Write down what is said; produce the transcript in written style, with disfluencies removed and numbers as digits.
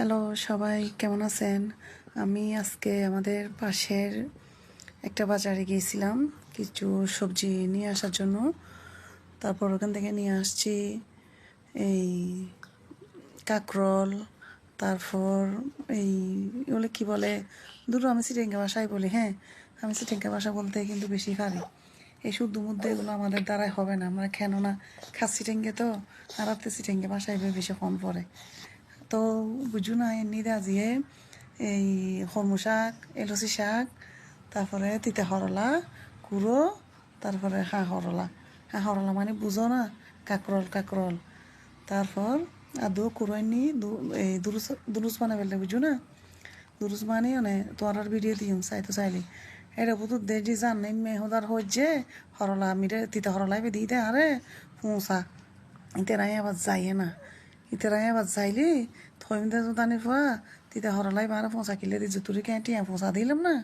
Hello সবাই, কেমন আছেন? আমি আজকে আমাদের পাশের একটা বাজারে গিয়েছিলাম কিছু সবজি নিয়ে আসার জন্য। তারপর ওখান থেকে নিয়ে আসছি এই কাঁকরোল, তারপর এই এগুলো কী বলে, দুটো আমি সিটেঙ্গা ভাষায় বলি। হ্যাঁ, আমি সিটেঙ্গা ভাষা বলতে কিন্তু বেশি পারি। এই শুদ্ধ মধ্যে এগুলো আমাদের দ্বারাই হবে না, আমরা কেন না খাস সিটেঙ্গে তো, আর আপনি সিটেঙ্গে ভাষায় বেশি কম পড়ে। তো বুঝু না এমনি দিয়ে এই হরমু শাক, এলচি শাক, তারপরে তিতা হরলা কুড়ো, তারপরে হাঁ হরলা মানে বুঝো না, কাকরল কাকরল। তারপর আদৌ কুড়াইনি এই দুরুস বানাই ফেলতে বুঝো না, দুরুস মানে তোমার ভিডিও দিম চাইলি এটা বুধ দেখি জান মেহদার হচ্ছে হরলা মিরে তিতা হরলাই দিয়ে দে আরে পৌঁছা ইতেরাই আবার যাইয়ে না, ইতেরাই আবার যাইলি থইম দে জানি ফুয়া তিতা হরলাই বারে পৌঁছা কিলে দি জুতুরি কেটে পৌঁছা দিলাম না।